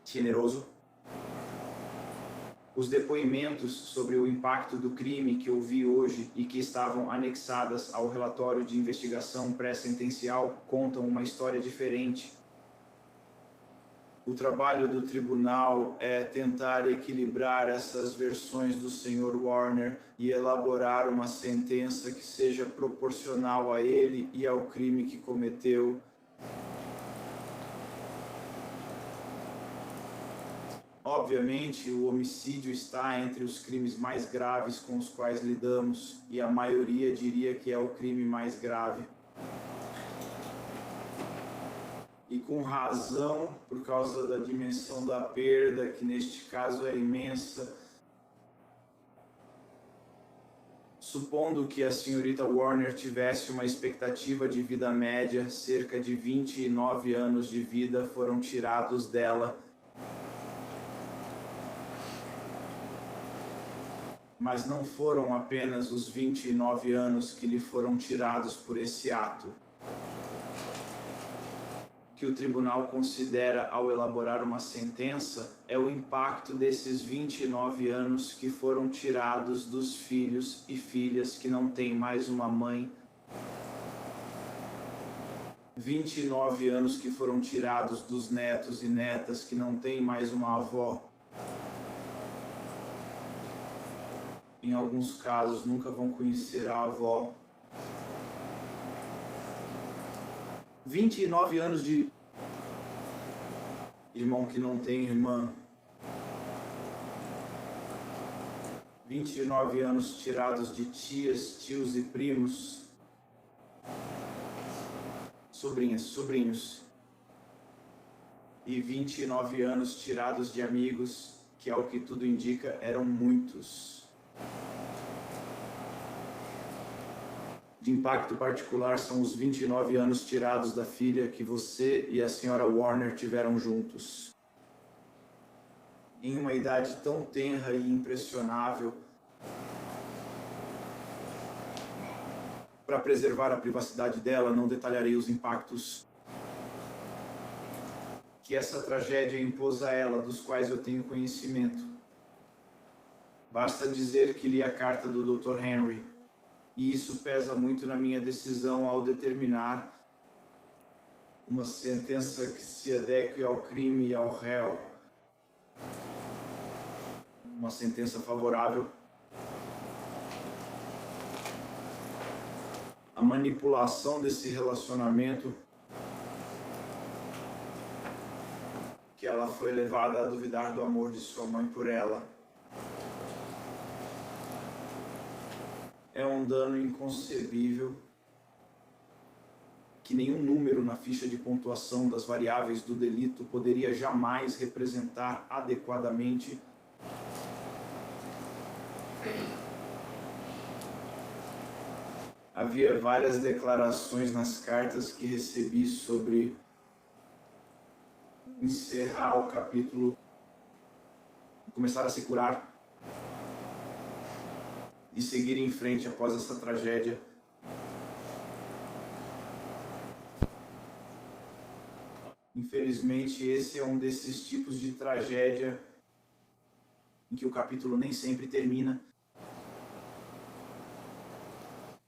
generoso. Os depoimentos sobre o impacto do crime que ouvi hoje e que estavam anexadas ao relatório de investigação pré-sentencial contam uma história diferente. O trabalho do tribunal é tentar equilibrar essas versões do Sr. Warner e elaborar uma sentença que seja proporcional a ele e ao crime que cometeu. Obviamente, o homicídio está entre os crimes mais graves com os quais lidamos, e a maioria diria que é o crime mais grave. E com razão, por causa da dimensão da perda, que neste caso é imensa. Supondo que a senhorita Warner tivesse uma expectativa de vida média, cerca de 29 anos de vida foram tirados dela. Mas não foram apenas os 29 anos que lhe foram tirados por esse ato. O que o tribunal considera ao elaborar uma sentença é o impacto desses 29 anos que foram tirados dos filhos e filhas que não têm mais uma mãe. 29 anos que foram tirados dos netos e netas que não têm mais uma avó. Em alguns casos, nunca vão conhecer a avó. 29 anos de irmão que não tem irmã. 29 anos tirados de tias, tios e primos. Sobrinhas, sobrinhos. E 29 anos tirados de amigos, que ao que tudo indica eram muitos. De impacto particular são os 29 anos tirados da filha que você e a senhora Warner tiveram juntos. Em uma idade tão tenra e impressionável, para preservar a privacidade dela, não detalharei os impactos que essa tragédia impôs a ela, dos quais eu tenho conhecimento. Basta dizer que li a carta do Dr. Henry. E isso pesa muito na minha decisão ao determinar uma sentença que se adeque ao crime e ao réu. Uma sentença favorável. A manipulação desse relacionamento, que ela foi levada a duvidar do amor de sua mãe por ela. É um dano inconcebível que nenhum número na ficha de pontuação das variáveis do delito poderia jamais representar adequadamente. Havia várias declarações nas cartas que recebi sobre encerrar o capítulo, começar a se curar e seguir em frente após essa tragédia. Infelizmente, esse é um desses tipos de tragédia em que o capítulo nem sempre termina.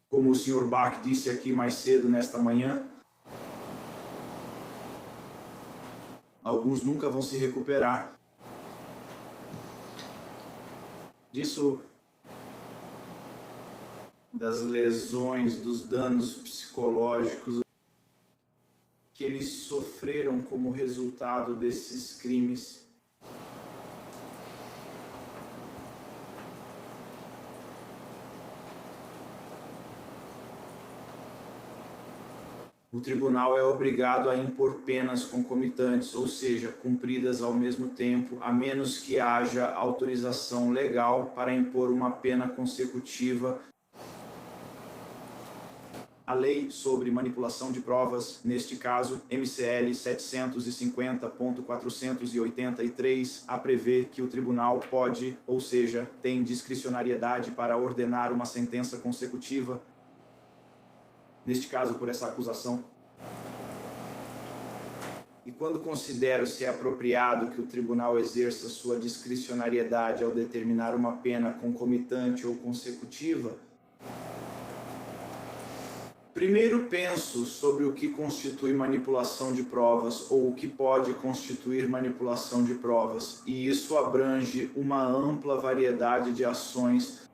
Como o Sr. Bach disse aqui mais cedo nesta manhã, alguns nunca vão se recuperar disso, das lesões, dos danos psicológicos que eles sofreram como resultado desses crimes. O tribunal é obrigado a impor penas concomitantes, ou seja, cumpridas ao mesmo tempo, a menos que haja autorização legal para impor uma pena consecutiva. A lei sobre manipulação de provas, neste caso, MCL 750.483, a prevê que o tribunal pode, ou seja, tem discricionariedade para ordenar uma sentença consecutiva, neste caso por essa acusação. E quando considero se é apropriado que o tribunal exerça sua discricionariedade ao determinar uma pena concomitante ou consecutiva, primeiro penso sobre o que constitui manipulação de provas ou o que pode constituir manipulação de provas, e isso abrange uma ampla variedade de ações.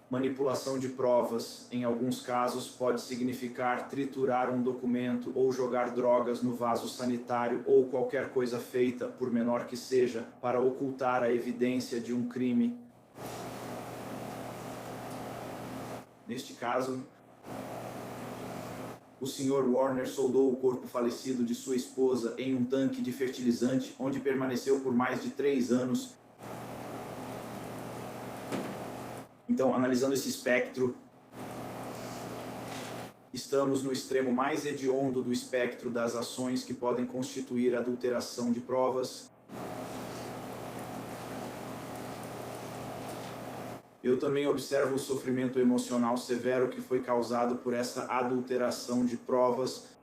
Manipulação de provas, em alguns casos, pode significar triturar um documento ou jogar drogas no vaso sanitário ou qualquer coisa feita, por menor que seja, para ocultar a evidência de um crime. Neste caso, o Sr. Warner soldou o corpo falecido de sua esposa em um tanque de fertilizante, onde permaneceu por mais de 3 anos. Então, analisando esse espectro, estamos no extremo mais hediondo do espectro das ações que podem constituir adulteração de provas. Eu também observo o sofrimento emocional severo que foi causado por essa adulteração de provas.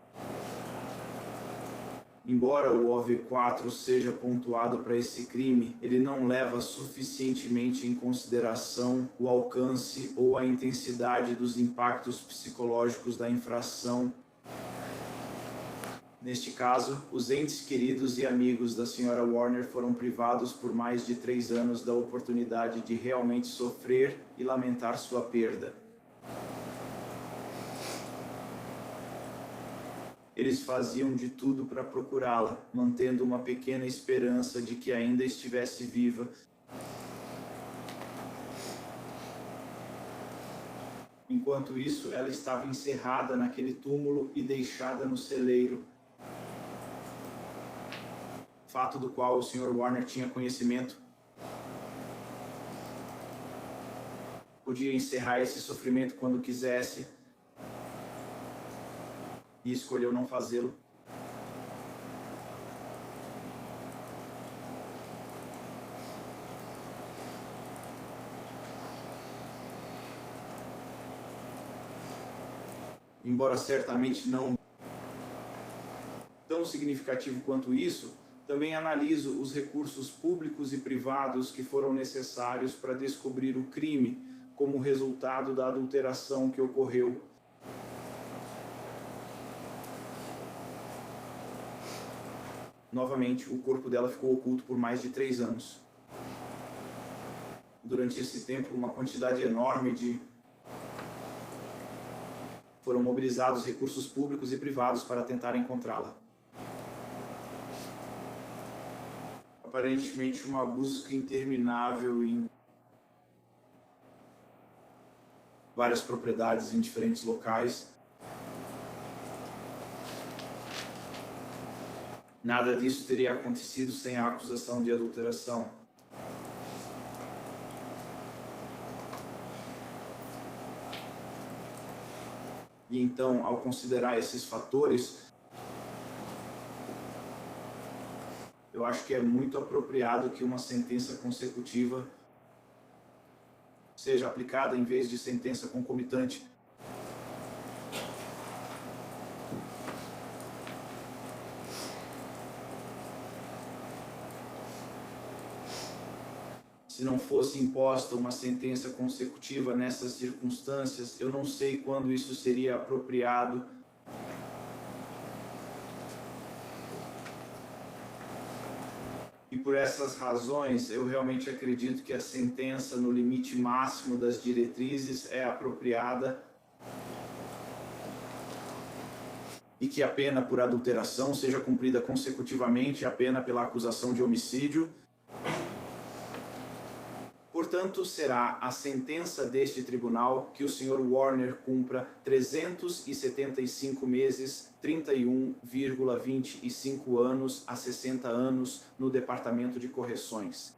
Embora o OV4 seja pontuado para esse crime, ele não leva suficientemente em consideração o alcance ou a intensidade dos impactos psicológicos da infração. Neste caso, os entes queridos e amigos da Sra. Warner foram privados por mais de 3 anos da oportunidade de realmente sofrer e lamentar sua perda. Eles faziam de tudo para procurá-la, mantendo uma pequena esperança de que ainda estivesse viva. Enquanto isso, ela estava encerrada naquele túmulo e deixada no celeiro. Fato do qual o Sr. Warner tinha conhecimento. Podia encerrar esse sofrimento quando quisesse. E escolheu não fazê-lo. Embora certamente não tão significativo quanto isso, também analiso os recursos públicos e privados que foram necessários para descobrir o crime como resultado da adulteração que ocorreu. Novamente, o corpo dela ficou oculto por mais de 3 anos. Durante esse tempo, uma quantidade enorme foram mobilizados recursos públicos e privados para tentar encontrá-la. Aparentemente, uma busca interminável em várias propriedades em diferentes locais. Nada disso teria acontecido sem a acusação de adulteração. E então, ao considerar esses fatores, eu acho que é muito apropriado que uma sentença consecutiva seja aplicada em vez de sentença concomitante. Se não fosse imposta uma sentença consecutiva nessas circunstâncias, eu não sei quando isso seria apropriado. E por essas razões, eu realmente acredito que a sentença no limite máximo das diretrizes é apropriada e que a pena por adulteração seja cumprida consecutivamente à pena pela acusação de homicídio. Portanto, será a sentença deste tribunal que o Sr. Warner cumpra 375 meses, 31,25 anos a 60 anos no Departamento de Correções.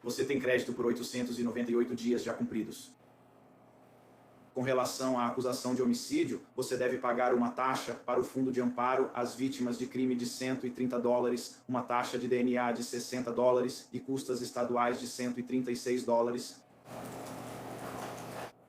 Você tem crédito por 898 dias já cumpridos. Com relação à acusação de homicídio, você deve pagar uma taxa para o Fundo de Amparo às Vítimas de Crime de $130, uma taxa de DNA de $60 e custas estaduais de $136.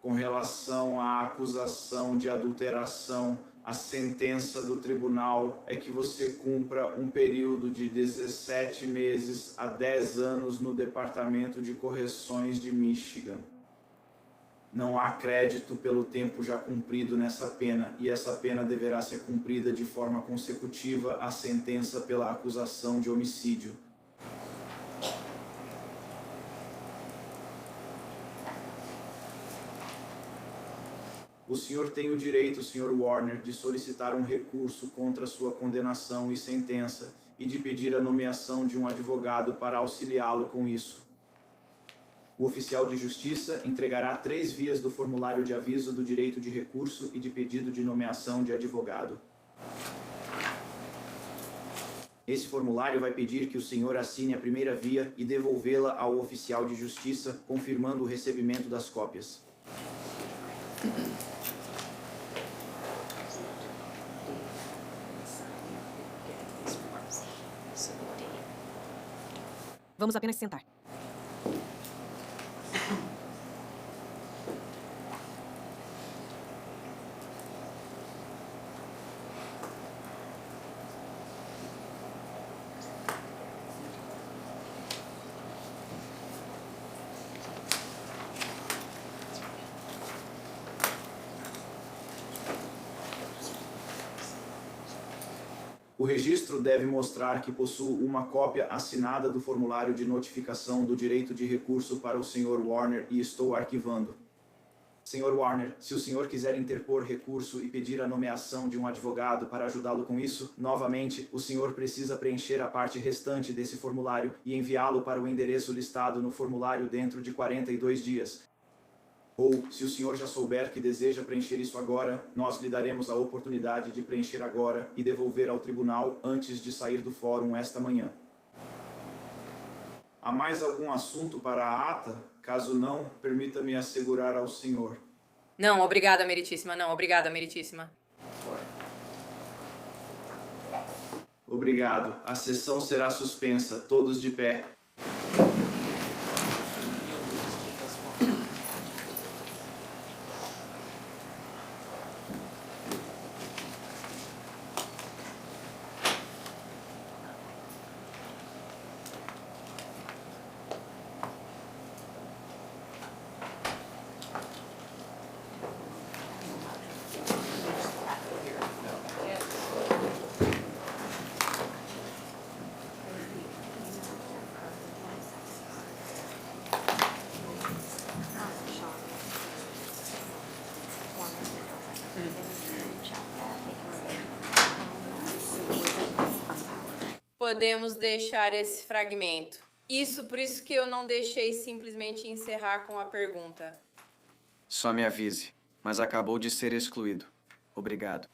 Com relação à acusação de adulteração, A sentença do tribunal é que você cumpra um período de 17 meses a 10 anos no Departamento de Correções de Michigan. Não há crédito pelo tempo já cumprido nessa pena, e essa pena deverá ser cumprida de forma consecutiva à sentença pela acusação de homicídio. O senhor tem o direito, Sr. Warner, de solicitar um recurso contra sua condenação e sentença e de pedir a nomeação de um advogado para auxiliá-lo com isso. O oficial de justiça entregará 3 vias do formulário de aviso do direito de recurso e de pedido de nomeação de advogado. Esse formulário vai pedir que o senhor assine a primeira via e devolvê-la ao oficial de justiça, confirmando o recebimento das cópias. Vamos apenas sentar. O registro deve mostrar que possui uma cópia assinada do formulário de notificação do direito de recurso para o Sr. Warner e estou arquivando. Sr. Warner, se o senhor quiser interpor recurso e pedir a nomeação de um advogado para ajudá-lo com isso, novamente, o senhor precisa preencher a parte restante desse formulário e enviá-lo para o endereço listado no formulário dentro de 42 dias. Ou, se o senhor já souber que deseja preencher isso agora, nós lhe daremos a oportunidade de preencher agora e devolver ao tribunal antes de sair do fórum esta manhã. Há mais algum assunto para a ata? Caso não, permita-me assegurar ao senhor. Não, obrigada, meritíssima. Não, obrigada, meritíssima. Obrigado. A sessão será suspensa. Todos de pé. Podemos deixar esse fragmento. Por isso que eu não deixei simplesmente encerrar com a pergunta. Só me avise, mas acabou de ser excluído. Obrigado.